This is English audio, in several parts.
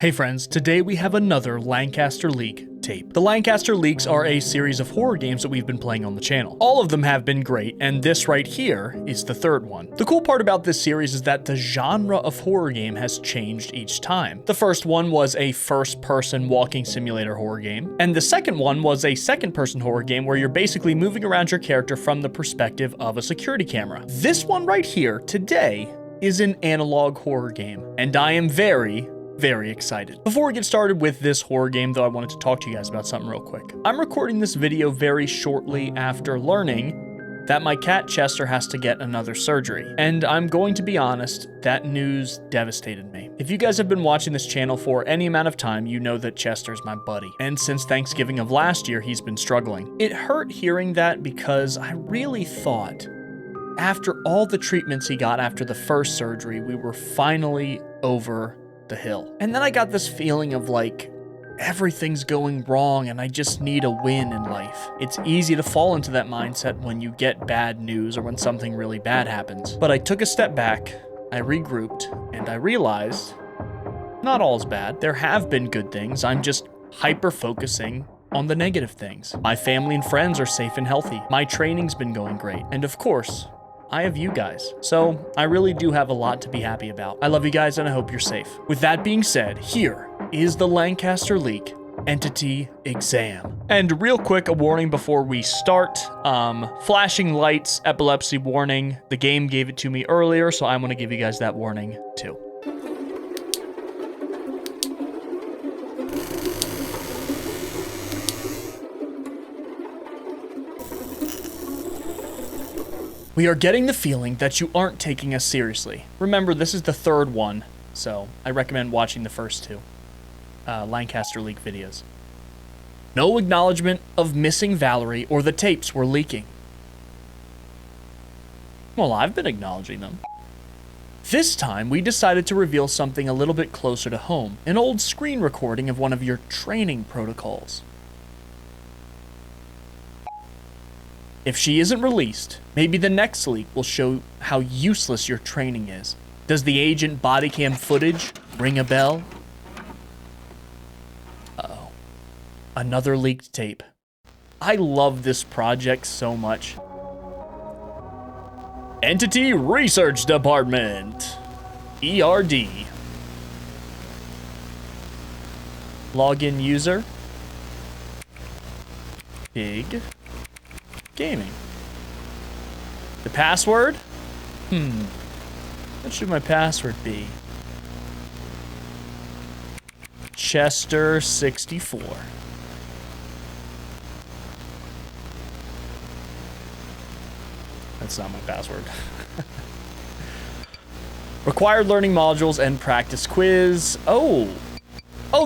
Hey friends, today we have another Lancaster leak tape. The Lancaster leaks are a series of horror games that we've been playing on the channel. All of them have been great, and this right here is the third one. The cool part about this series is that the genre of horror game has changed each time. The first one was a first-person walking simulator horror game, and the second one was a second-person horror game where you're basically moving around your character from the perspective of a security camera. This one right here, today, is an analog horror game, and I am very excited. Before we get started with this horror game, though, I wanted to talk to you guys about something real quick. I'm recording this video very shortly after learning that my cat Chester has to get another surgery. And I'm going to be honest, that news devastated me. If you guys have been watching this channel for any amount of time, you know that Chester's my buddy. And since Thanksgiving of last year, he's been struggling. It hurt hearing that because I really thought after all the treatments he got after the first surgery, we were finally over the hill. And then I got this feeling of like, everything's going wrong and I just need a win in life. It's easy to fall into that mindset when you get bad news or when something really bad happens. But I took a step back, I regrouped, and I realized not all's bad. There have been good things. I'm just hyper-focusing on the negative things. My family and friends are safe and healthy. My training's been going great. And of course, I have you guys. So I really do have a lot to be happy about. I love you guys and I hope you're safe. With that being said, here is the Lancaster leak entity exam. And real quick, a warning before we start. Flashing lights, epilepsy warning. The game gave it to me earlier, so I'm gonna give you guys that warning too. We are getting the feeling that you aren't taking us seriously. Remember, this is the third one, so I recommend watching the first two Lancaster leak videos. No acknowledgement of missing Valerie or the tapes we're leaking. Well, I've been acknowledging them. This time, we decided to reveal something a little bit closer to home, an old screen recording of one of your training protocols. If she isn't released, maybe the next leak will show how useless your training is. Does the agent body cam footage ring a bell? Uh-oh. Another leaked tape. I love this project so much. Entity Research Department. ERD. Login user. BigGaming. The password? What should my password be? Chester64. That's not my password. Required learning modules and practice quiz. Oh,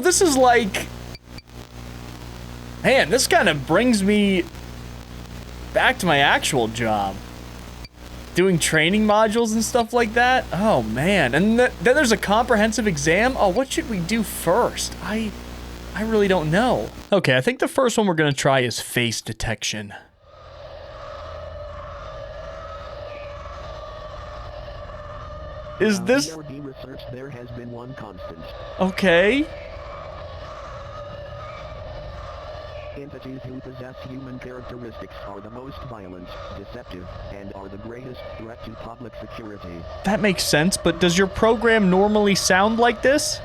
this is like... Man, this kind of brings me back to my actual job. Doing training modules and stuff like that. Oh man, and then there's a comprehensive exam. Oh, what should we do first? I really don't know. Okay, I think the first one we're gonna try is face detection. Is this... research, there has been one constant. Okay. Entities who possess human characteristics are the most violent, deceptive, and are the greatest threat to public security. That makes sense, but does your program normally sound like this?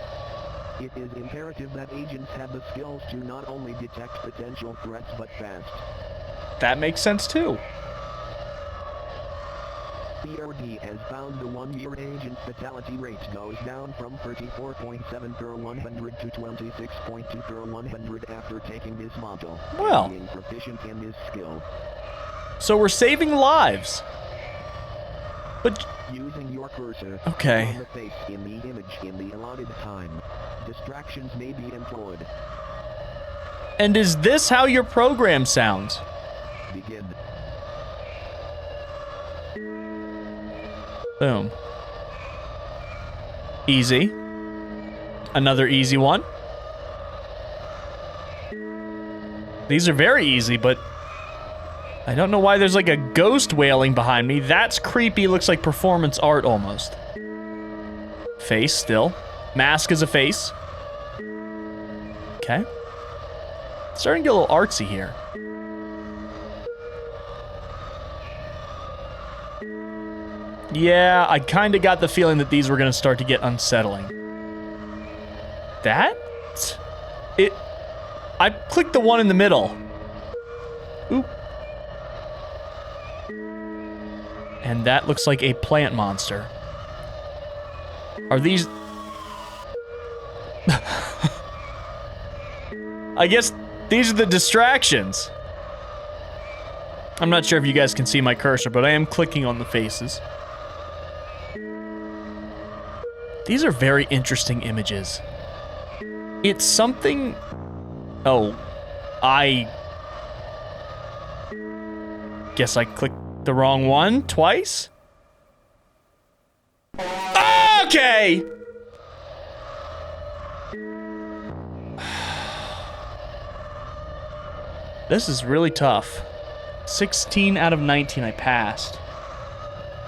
It is imperative that agents have the skills to not only detect potential threats but fast. That makes sense too. ERD has found the one-year agent fatality rate goes down from 34.7 per 100 to 26.2 per 100 after taking this module. Well. Being proficient in this skill. So we're saving lives. But... Using your cursor okay. on the face in the image in the allotted time. Distractions may be employed. And is this how your program sounds? Begin. Boom. Easy. Another easy one. These are very easy, but I don't know why there's like a ghost wailing behind me. That's creepy. Looks like performance art almost. Face still. Mask is a face. Okay. Starting to get a little artsy here. Yeah, I kind of got the feeling that these were going to start to get unsettling. That? I clicked the one in the middle. Oop. And that looks like a plant monster. Are these... I guess these are the distractions. I'm not sure if you guys can see my cursor, but I am clicking on the faces. These are very interesting images. It's something... Oh, I guess I clicked the wrong one twice? Okay! This is really tough. 16 out of 19 I passed.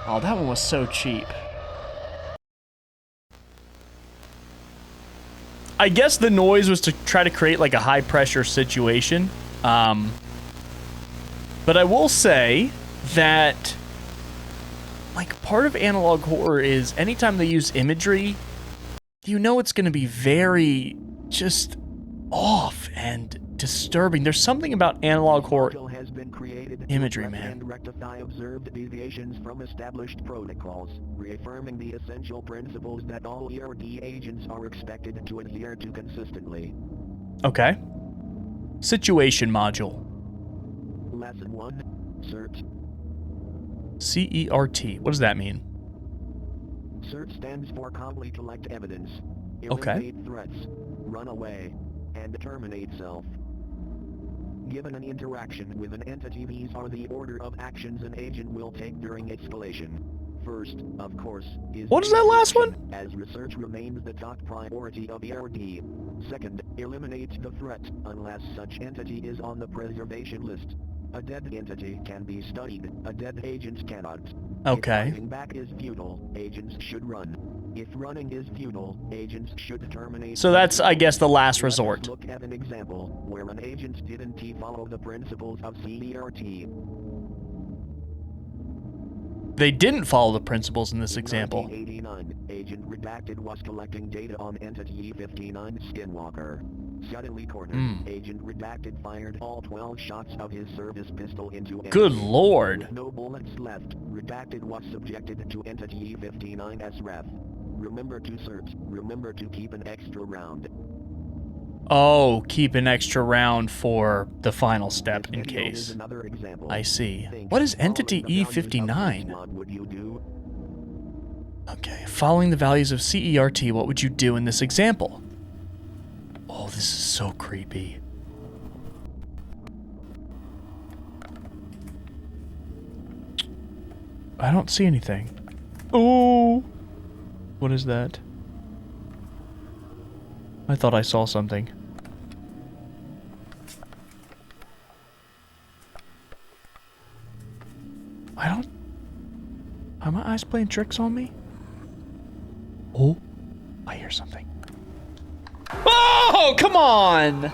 Oh, that one was so cheap. I guess the noise was to try to create like a high pressure situation. But I will say that like part of analog horror is anytime they use imagery, you know it's going to be very just off and disturbing. There's something about analog horror imagery, man. And rectify observed deviations from established protocols, reaffirming the essential principles that all ERD agents are expected to adhere to consistently. Okay. Situation module. Lesson 1. CERT. CERT. What does that mean? CERT stands for calmly collect evidence, Okay. eliminate threats, run away, and terminate self. Given an interaction with an entity, these are the order of actions an agent will take during escalation. First, of course, is... What is that last one? As research remains the top priority of ERD. Second, eliminate the threat, unless such entity is on the preservation list. A dead entity can be studied, a dead agent cannot. Okay. If fighting back is futile, agents should run. If running is futile, agents should terminate... So that's, I guess, the last resort. Let's look at an example where an agent didn't follow the principles of CERT. They didn't follow the principles in this example. 1989, Agent Redacted was collecting data on Entity E59 Skinwalker. Suddenly cornered, Agent Redacted fired all 12 shots of his service pistol into Entity. Good lord. With no bullets left, Redacted was subjected to Entity E59 SREF. Remember to search. Remember to keep an extra round. Oh, keep an extra round for the final step in This video case. is another example. I see. Think, What is Entity following the values of this E59? one would you do? Okay, following the values of CERT, what would you do in this example? Oh, this is so creepy. I don't see anything. Oh! What is that? I thought I saw something. I don't... Are my eyes playing tricks on me? Oh, I hear something. Oh, come on!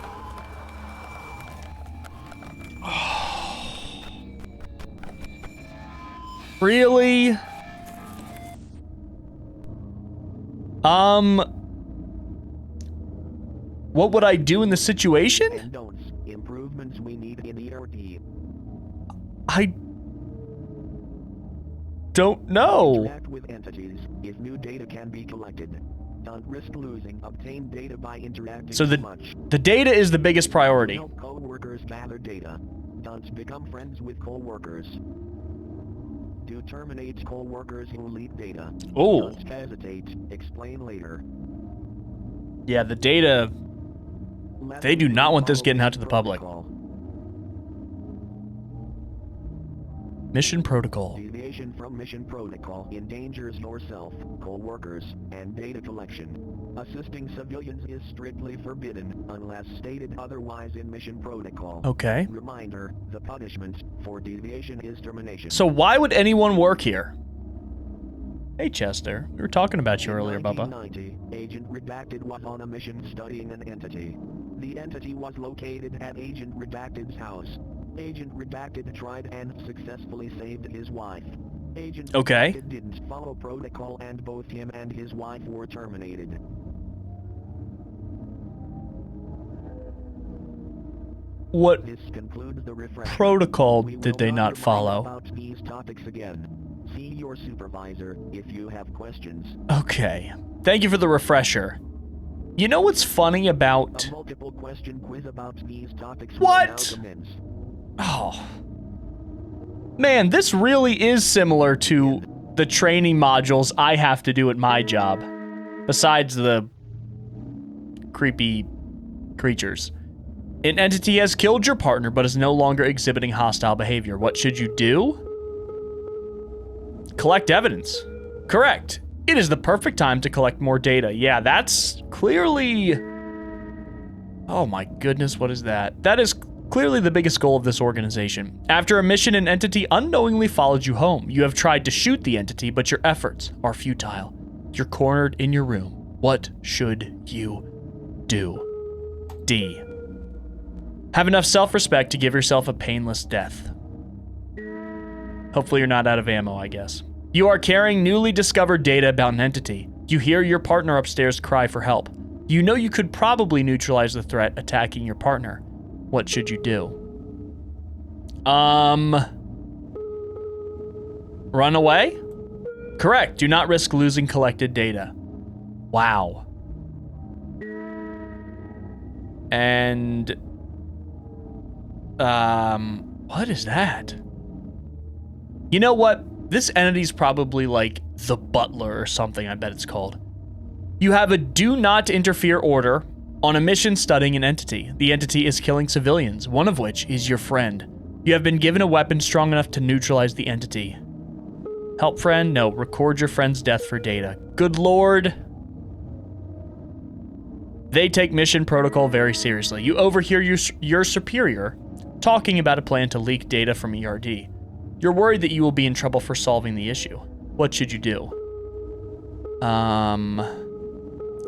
Really? What would I do in the situation? And don'ts. Improvements we need in ERD. I don't know. Interact with entities if new data can be collected. Don't risk losing obtained data by interacting So too much. the data is the biggest priority. Help co-workers gather data. Don't become friends with co-workers. Do terminate co-workers who leak data. Oh. Don't hesitate. Explain later. Yeah, the data... They do not want this getting out to the public. Mission protocol. Deviation from mission protocol endangers yourself, co-workers, and data collection. Assisting civilians is strictly forbidden, unless stated otherwise in mission protocol. Okay. Reminder, the punishment for deviation is termination. So why would anyone work here? Hey, Chester. We were talking about you earlier, In Bubba. 1990, Agent Redacted was on a mission studying an entity. The entity was located at Agent Redacted's house. Agent Redacted tried and successfully saved his wife. Agent Okay. Redacted didn't follow protocol and both him and his wife were terminated. What This concludes the refresher. protocol We will did they not remind follow? about these topics again. See your supervisor if you have questions. Okay. Thank you for the refresher. You know what's funny about... A multiple question quiz about these topics What? will now commence. Oh. Man, this really is similar to the training modules I have to do at my job. Besides the creepy creatures. An entity has killed your partner but is no longer exhibiting hostile behavior. What should you do? Collect evidence. Correct. It is the perfect time to collect more data. Yeah, that's clearly... Oh my goodness, what is that? That is clearly the biggest goal of this organization. After a mission, an entity unknowingly followed you home. You have tried to shoot the entity, but your efforts are futile. You're cornered in your room. What should you do? D. Have enough self-respect to give yourself a painless death. Hopefully you're not out of ammo, I guess. You are carrying newly discovered data about an entity. You hear your partner upstairs cry for help. You know you could probably neutralize the threat attacking your partner. What should you do? Run away? Correct. Do not risk losing collected data. Wow. And... what is that? You know what? This entity's probably like the butler or something, I bet it's called. You have a do not interfere order on a mission studying an entity. The entity is killing civilians, one of which is your friend. You have been given a weapon strong enough to neutralize the entity. Help friend? No. Record your friend's death for data. Good lord. They take mission protocol very seriously. You overhear your superior talking about a plan to leak data from ERD. You're worried that you will be in trouble for solving the issue. What should you do?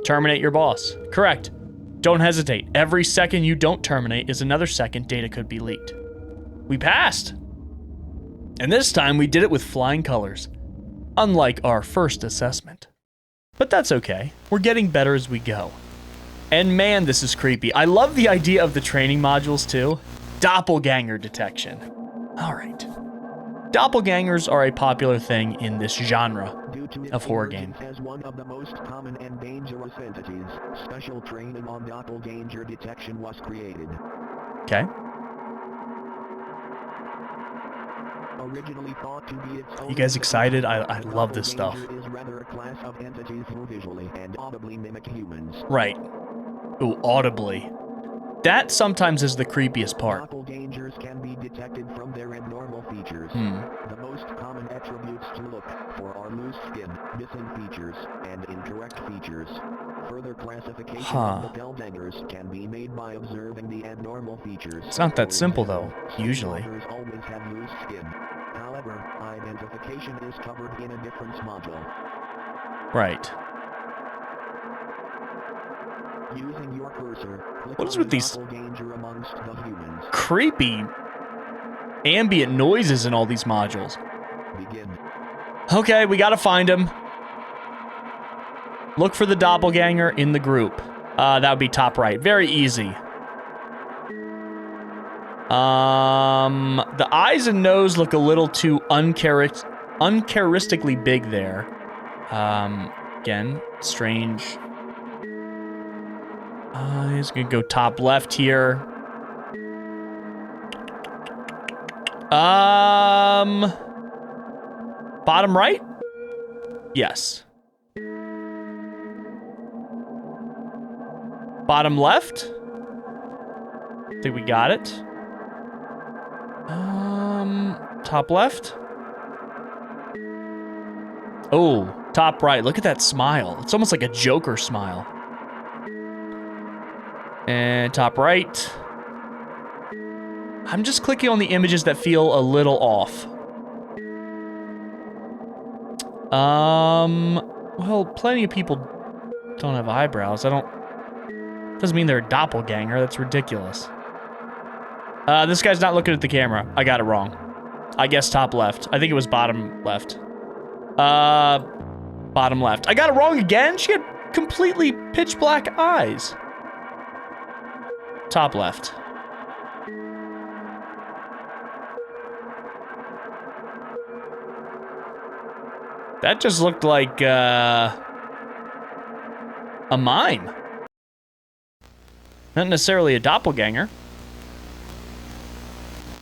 Terminate your boss. Correct. Don't hesitate. Every second you don't terminate is another second data could be leaked. We passed. And this time we did it with flying colors. Unlike our first assessment. But that's okay. We're getting better as we go. And man, this is creepy. I love the idea of the training modules too. Doppelganger detection. All right. Doppelgangers are a popular thing in this genre of horror game. As one of the most common and dangerous entities, special training on doppelganger detection was created. Okay. Originally thought to be its own You guys excited? I love this stuff. Doppelganger is rather a class of entities who visually and audibly mimic humans. Right. Ooh, audibly. That sometimes is the creepiest part. Doppelgangers can be detected from their abnormal features. The most common attributes to look for are loose skin, missing features, and incorrect features. Further classification of doppelgangers can be made by observing the abnormal features. It's not that simple though, usually. Sleepwalkers always have loose skin. However, identification is covered in a different module. Right. Using your cursor, click What is on with these doppelganger amongst the humans. creepy ambient noises in all these modules? Begin. Okay, we gotta find him. Look for the doppelganger in the group. That would be top right. Very easy. The eyes and nose look a little too uncharacteristically big there. Again, strange. He's gonna go top left here. Bottom right? Yes. Bottom left? I think we got it. Top left? Oh, top right. Look at that smile. It's almost like a Joker smile. And top right. I'm just clicking on the images that feel a little off. Well, plenty of people don't have eyebrows. Doesn't mean they're a doppelganger. That's ridiculous. This guy's not looking at the camera. I got it wrong. I guess top left. I think it was bottom left. Bottom left. I got it wrong again? She had completely pitch black eyes. Top left. That just looked like, a mime. Not necessarily a doppelganger.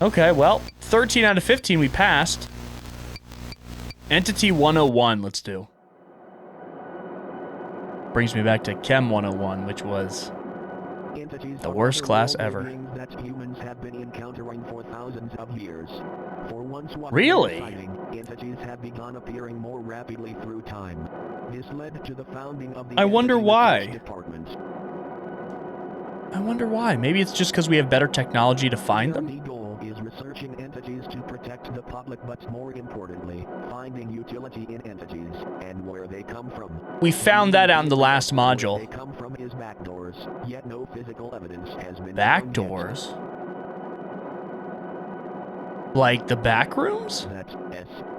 Okay, well, 13 out of 15 we passed. Entity 101, let's do. Brings me back to Chem 101, which was the worst class ever. That humans have been encountering for thousands of years. For once Really? Entities have begun appearing more rapidly through time. This led to the founding of the I wonder Entity why. Research Department. I wonder why. Maybe it's just because we have better technology to find Their them? main goal is researching entities to protect the public, but more importantly, finding utility in entities and where they come from. We found that out in the last Where module. they come from is backdoors, yet no physical evidence has been found yet. Backdoors? Like the back rooms? That's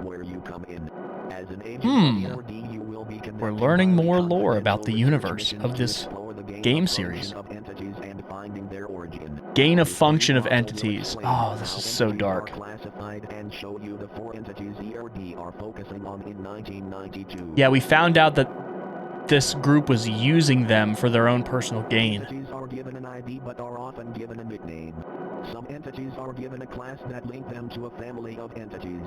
where you come in. As an agent of the RD, you will be We're conducting learning highly more lore about the confidential universe research of missions this to explore the gain game of series. function of entities and finding their origin. Gain of This function of module will entities. explain Oh, this how is so entities are dark. classified and show you the 4 entities ERD are focusing on in 1992. Yeah, we found out that this group was using them for their own personal gain. Entities are given an ID but are often given a nickname. Some entities are given a class that link them to a family of entities.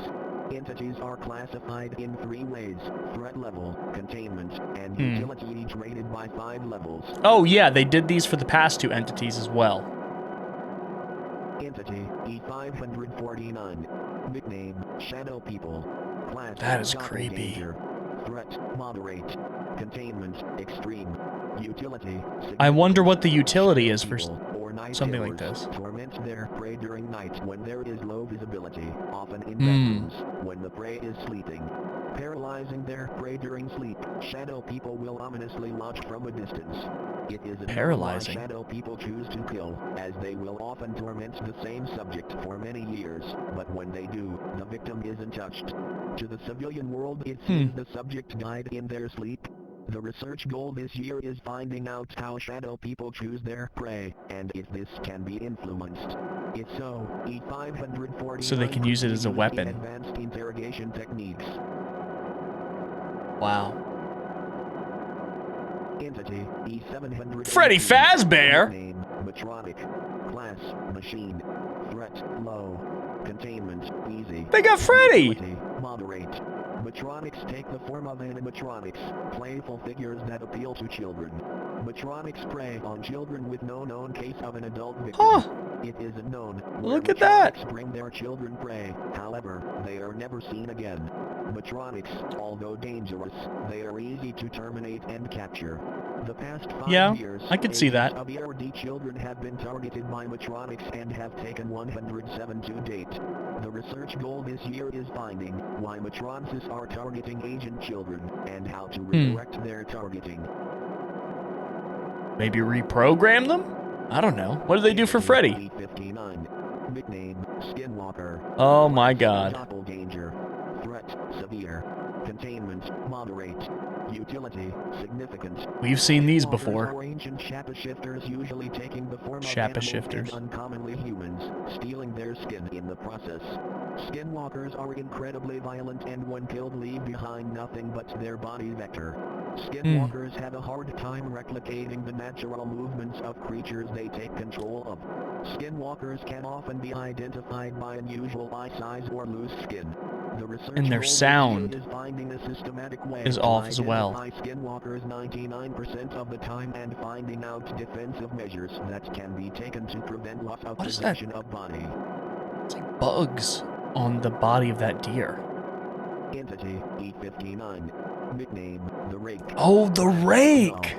Entities are classified in 3 ways: threat level, containment, and utility, each rated by 5 levels. Oh yeah, they did these for the past 2 entities as well. Entity E549. Nickname Shadow People. Class That is creepy. Doppelganger. Threat Moderate. Containment Extreme. Utility. I wonder what the utility is for People or night something like terrors this. torment their prey during night when there is low visibility, often in bedrooms, when the prey is sleeping. Paralyzing their prey during sleep, shadow people will ominously watch from a distance. It is a Paralyzing. shadow people choose to kill, as they will often torment the same subject for many years, but when they do, the victim isn't touched. To the civilian world, it seems the subject died in their sleep. The research goal this year is finding out how shadow people choose their prey, and if this can be influenced. If so, E540 So they can use it as a weapon. advanced interrogation techniques. Wow. Entity E700. Freddy Fazbear? Name Matronic. Class Machine. Threat Low. Containment Easy. They got Freddy! Utility, Moderate. Matronics take the form of animatronics, playful figures that appeal to children. Matronics prey on children with no known case of an adult victim. Huh. It isn't known where Look at that. Matronics bring their children prey, however, they are never seen again. Matronics, although dangerous, they are easy to terminate and capture. The past 5 years, I could see that. agents of ERD children have been targeted by Matronics and have taken 107 to date. The research goal this year is finding why Matronics are targeting agent children, and how to redirect their targeting. Maybe reprogram them? I don't know. What do they do for Freddy? 59. Nickname Skinwalker. Oh my god. Doppelganger. Threat Severe. Containment Moderate. Utility Significant. We've seen these Skinwalkers before. are ancient shapeshifters, usually taking the form of Shapeshifters. animals and uncommonly humans, stealing their skin in the process. Skinwalkers are incredibly violent and when killed leave behind nothing but their body vector. Skinwalkers have a hard time replicating the natural movements of creatures they take control of. Skinwalkers can often be identified by unusual eye size or loose skin. The research And their goal this sound year is finding a systematic way is to off as well. identify Skinwalkers 99% of the time and finding out defensive measures that can be taken to prevent loss of What is that? possession of body. It's like bugs on the body of that deer. Entity E59. Nickname The Rake. Oh, the rake!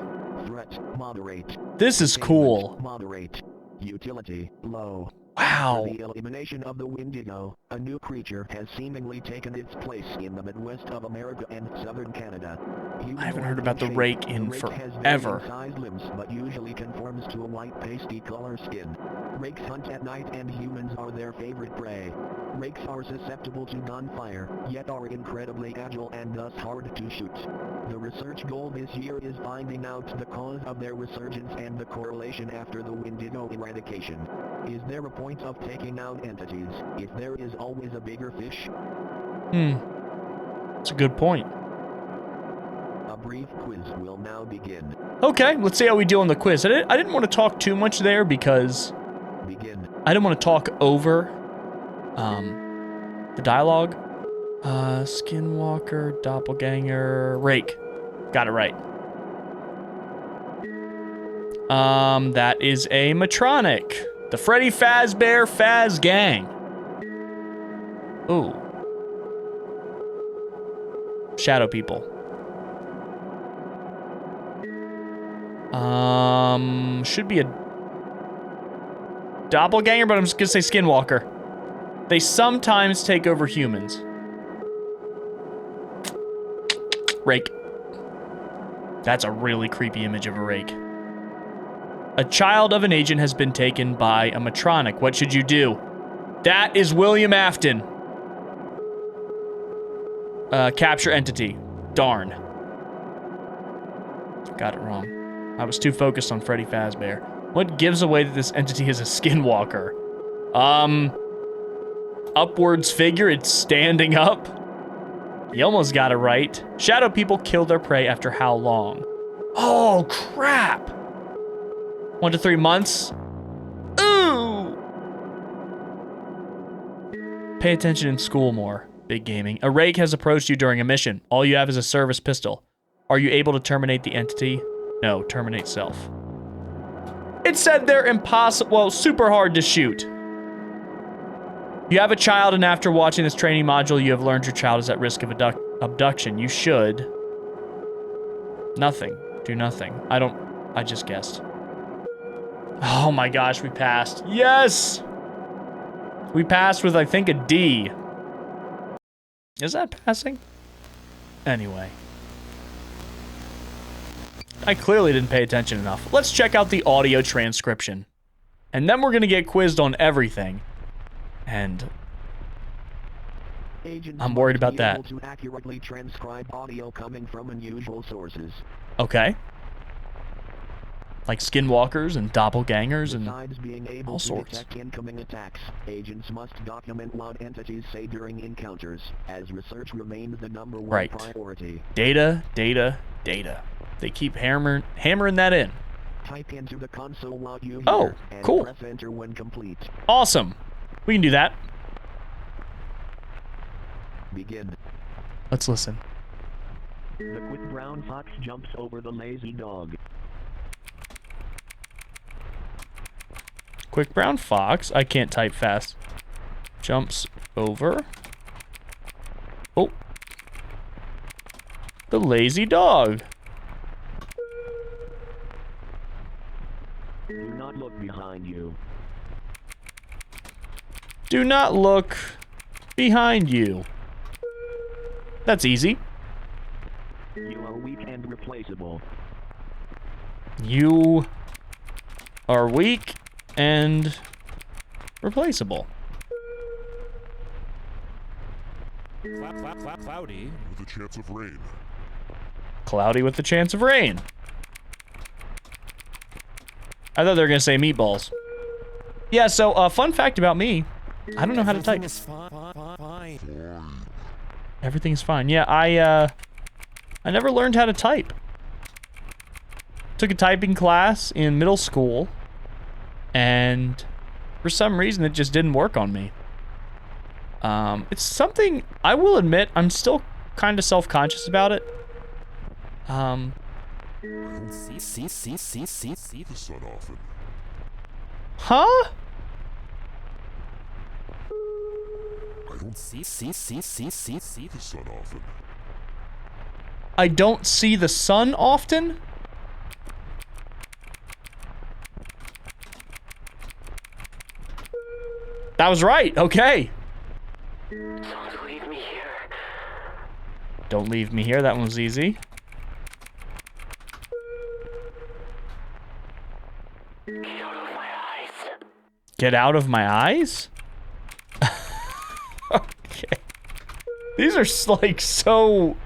Threat Moderate. This is cool. Moderate. Utility Low. Wow. After the elimination of the Wendigo, a new creature has seemingly taken its place in the Midwest of America and southern Canada. I haven't heard about the rake in forever. Has varying-sized limbs but usually conforms to a white pasty color skin. Rakes hunt at night and humans are their favorite prey. Rakes are susceptible to gunfire, yet are incredibly agile and thus hard to shoot. The research goal this year is finding out the cause of their resurgence and the correlation after the Wendigo eradication. Is there a point of taking out entities if there is always a bigger fish? That's a good point. A brief quiz will now begin. Okay, let's see how we do on the quiz. I didn't want to talk too much there because Begin. I didn't want to talk over the dialogue. Skinwalker, doppelganger, rake. Got it right. That is a Matronic. The Freddy Fazbear Faz Gang. Ooh. Shadow people. Should be a doppelganger, but I'm just gonna say Skinwalker. They sometimes take over humans. Rake. That's a really creepy image of a rake. A child of an agent has been taken by a Matronic. What should you do? That is William Afton. Capture entity. Darn. Got it wrong. I was too focused on Freddy Fazbear. What gives away that this entity is a Skinwalker? Upwards figure, it's standing up. You almost got it right. Shadow people kill their prey after how long? Oh, crap! 1 to 3 months. Ooh! Pay attention in school more. Big gaming. A rake has approached you during a mission. All you have is a service pistol. Are you able to terminate the entity? No, terminate self. It said they're impossible, well, super hard to shoot. You have a child, and after watching this training module, you have learned your child is at risk of abduction. You should. Nothing. Do nothing. I just guessed. Oh my gosh, we passed. Yes! We passed with, I think, a D. Is that passing? Anyway. I clearly didn't pay attention enough. Let's check out the audio transcription. And then we're going to get quizzed on everything. And I'm worried about that. Able to accurately transcribe audio coming from unusual sources. Okay. Like skinwalkers and doppelgangers and Besides being able all to sorts. detect incoming attacks, agents must document what entities say during encounters, as research remains the number one priority. Data, data, data. They keep hammering that in. Type into the console what you hear, Oh, and cool. press enter when complete. Awesome. We can do that. Begin. Let's listen. The quick brown fox jumps over the lazy dog. Quick brown fox. I can't type fast. Jumps over. Oh. The lazy dog. Do not look behind you. Do not look behind you. That's easy. You are weak and replaceable. You are weak and replaceable. Cloudy with a chance of rain. Cloudy with a chance of rain. I thought they were going to say meatballs. Yeah, so, fun fact about me. I don't know how to type. Everything's fine. Yeah, I never learned how to type. Took a typing class in middle school, and for some reason it just didn't work on me. It's something, I will admit, I'm still kind of self-conscious about it. I don't see the sun often. Huh? I don't see the sun often. I don't see the sun often? That was right. Okay. Don't leave me here. Don't leave me here. That one was easy. Get out of my eyes. Get out of my eyes? Okay. These are like so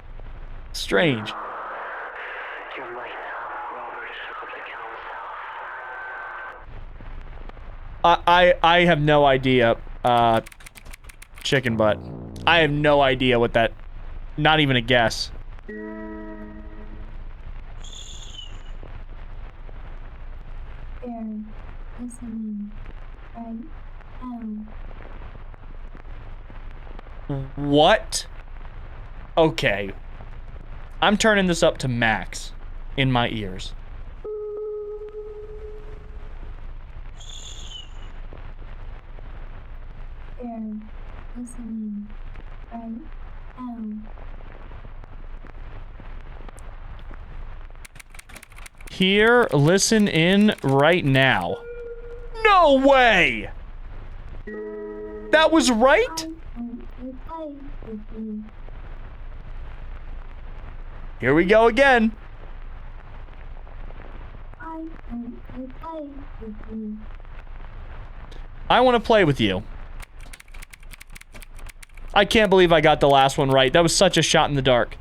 strange. You're mine now, Robert of the Council. I have no idea. Chicken butt. I have no idea what that. Not even a guess. They're listening right now. What? Okay. I'm turning this up to max in my ears. They're listening right now. Here, listen in right now. No way! That was right? Won't you play with me? Here we go again. Why won't you play with me? I want to play with you. I can't believe I got the last one right. That was such a shot in the dark.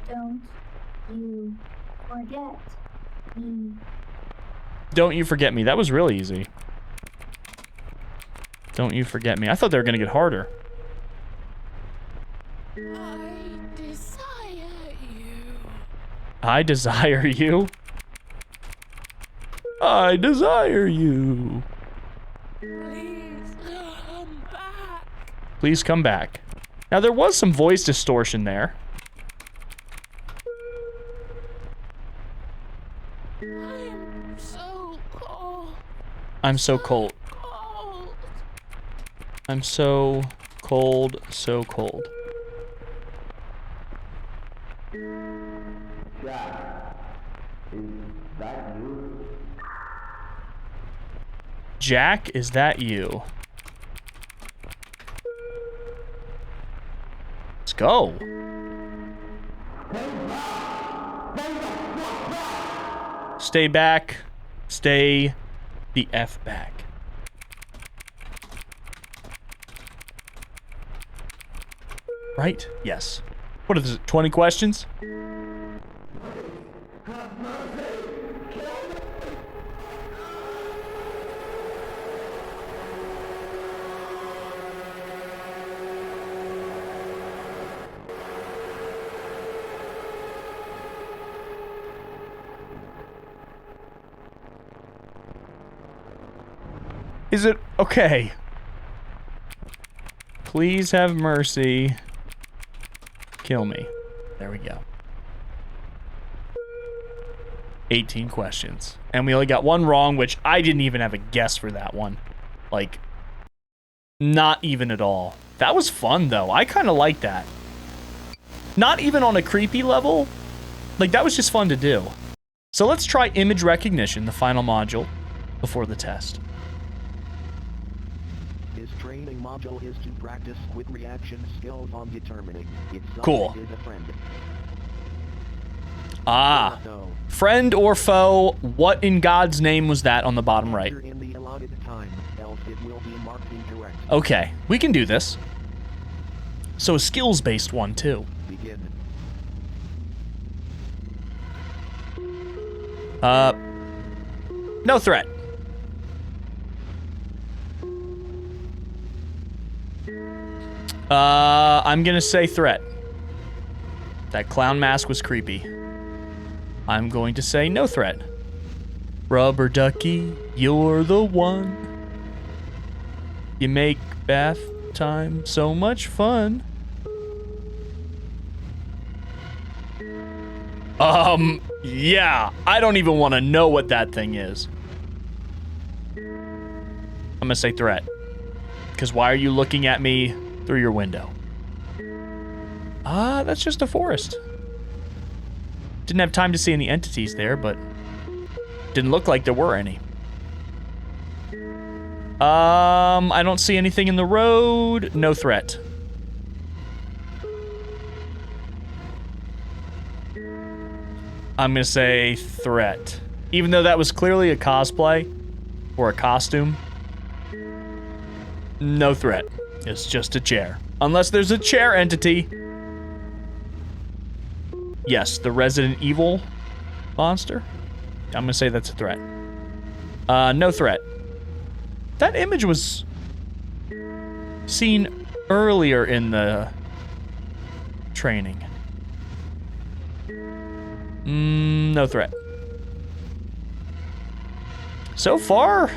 Don't you forget me. Don't you forget me. That was really easy. Don't you forget me. I thought they were going to get harder. I desire you. I desire you. I desire you. Please come back. Please come back. Now, there was some voice distortion there. I'm so cold. I'm so cold. Cold. I'm so cold, so cold. Jack, is that you? Let's go. Stay back. Stay the F back. Right? Yes. What is it, 20 questions? Is it okay? Please have mercy. Kill me. There we go. 18 questions. And we only got one wrong, which I didn't even have a guess for that one. Like, not even at all. That was fun, though. I kind of like that. Not even on a creepy level. Like, that was just fun to do. So let's try image recognition, the final module, before the test. His training module is to practice quick reaction skills on determining if Cool. someone is a friend. Ah. So, Friend or foe, what in God's name was that on the bottom right? answer in the allotted time, else it will be marked incorrect. Okay, we can do this. So a skills-based one, too. Begin. No threat. I'm gonna say threat. That clown mask was creepy. I'm going to say no threat. Rubber ducky, you're the one. You make bath time so much fun. Yeah, I don't even want to know what that thing is. I'm gonna say threat. Because why are you looking at me through your window? That's just a forest. Didn't have time to see any entities there, but Didn't look like there were any. I don't see anything in the road. No threat. I'm gonna say threat. Even though that was clearly a cosplay or a costume. No threat. It's just a chair. Unless there's a chair entity. Yes, the Resident Evil monster. I'm gonna say that's a threat. No threat. That image was seen earlier in the training. No threat. So far,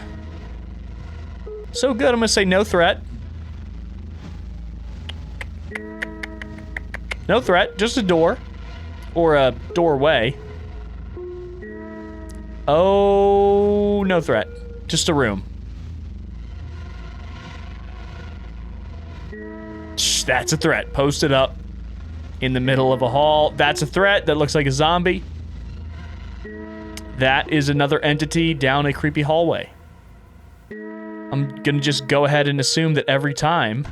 so good. I'm gonna say no threat. No threat, just a door. Or a doorway. Oh, no threat. Just a room. Shh, that's a threat. Posted up in the middle of a hall. That's a threat. That looks like a zombie. That is another entity down a creepy hallway. I'm gonna just go ahead and assume that every time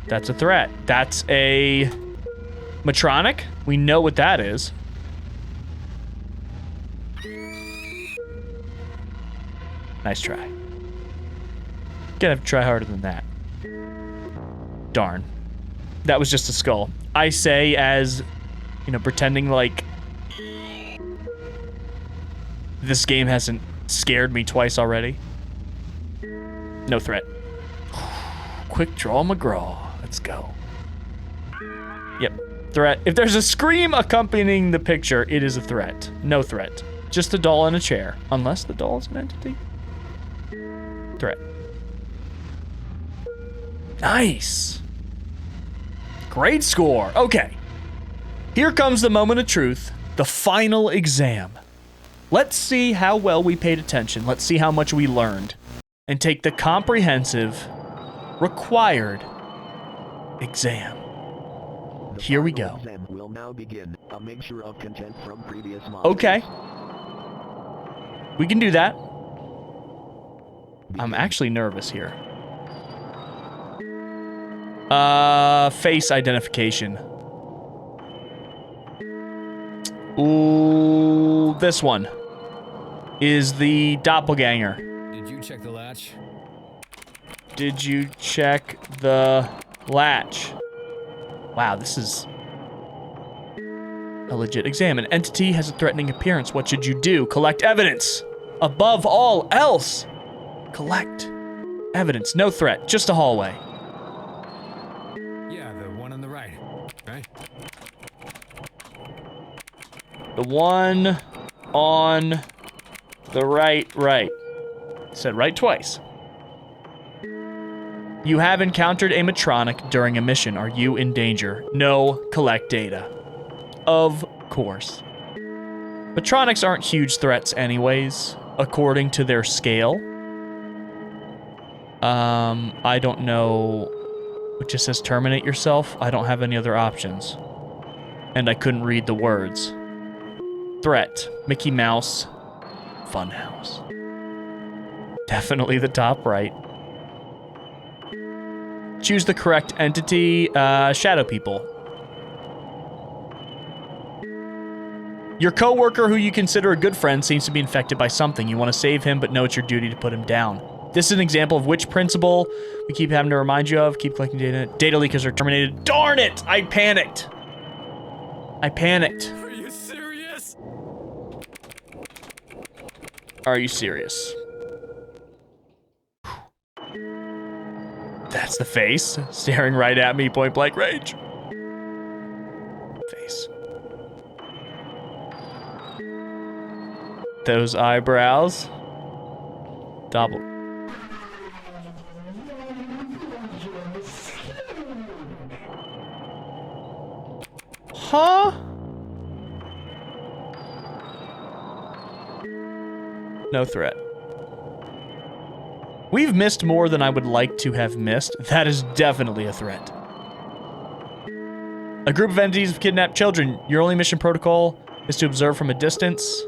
that's a threat. That's a Matronic. We know what that is. Nice try. Gonna have to try harder than that. Darn. That was just a skull. I say as, you know, pretending like this game hasn't scared me twice already. No threat. Quick draw McGraw. Let's go. Yep. Threat. If there's a scream accompanying the picture, it is a threat. No threat. Just a doll in a chair. Unless the doll is an entity. Threat. Nice. Great score. Okay. Here comes the moment of truth. The final exam. Let's see how well we paid attention. Let's see how much we learned. And take the comprehensive, required exam. Here we go. Exam will now begin. A mixture of content from previous models. Okay. We can do that. I'm actually nervous here. Face identification. Ooh, this one is the doppelganger. Did you check the latch? Did you check the latch? Wow, this is a legit exam. An entity has a threatening appearance. What should you do? Collect evidence. Above all else, collect evidence. No threat, just a hallway. Yeah, the one on the right. Right? The one on the right. Said right twice. You have encountered a Matronic during a mission. Are you in danger? No, collect data. Of course. Matronics aren't huge threats anyways, according to their scale. I don't know. It just says terminate yourself. I don't have any other options. And I couldn't read the words. Threat. Mickey Mouse. Funhouse. Definitely the top right. Choose the correct entity. Shadow people. Your coworker, who you consider a good friend, seems to be infected by something. You want to save him, but know it's your duty to put him down. This is an example of which principle we keep having to remind you of. Keep collecting data. Data leakers are terminated. Darn it! I panicked. Are you serious? Are you serious? That's the face, staring right at me, point blank range. Face. Those eyebrows. Double. Huh? No threat. We've missed more than I would like to have missed. That is definitely a threat. A group of entities have kidnapped children. Your only mission protocol is to observe from a distance.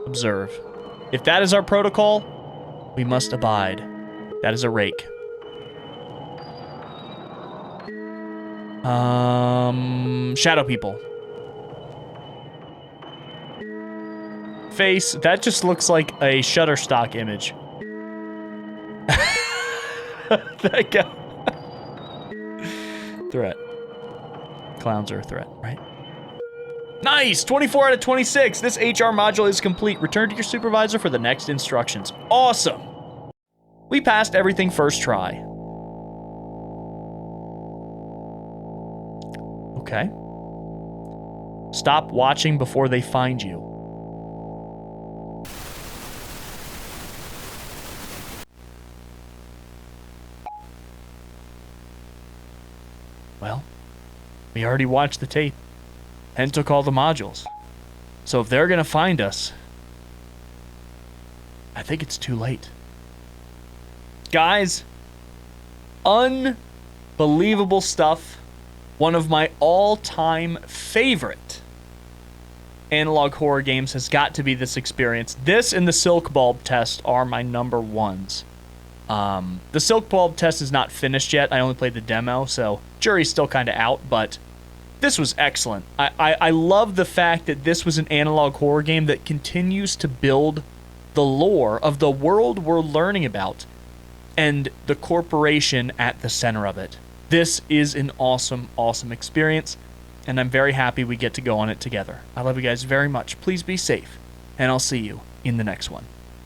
Observe. If that is our protocol, we must abide. That is a rake. Shadow people. Face, that just looks like a Shutterstock image. That guy. Threat. Clowns are a threat, right? Nice! 24 out of 26. This HR module is complete. Return to your supervisor for the next instructions. Awesome! We passed everything first try. Okay. Stop watching before they find you. Well, we already watched the tape and took all the modules. So if they're gonna find us, I think it's too late. Guys, unbelievable stuff. One of my all-time favorite analog horror games has got to be this experience. This and the Silk Bulb test are my number ones. The Silk Bulb test is not finished yet. I only played the demo, so jury's still kind of out, but this was excellent. I love the fact that this was an analog horror game that continues to build the lore of the world we're learning about and the corporation at the center of it. This is an awesome, awesome experience, and I'm very happy we get to go on it together. I love you guys very much. Please be safe, and I'll see you in the next one.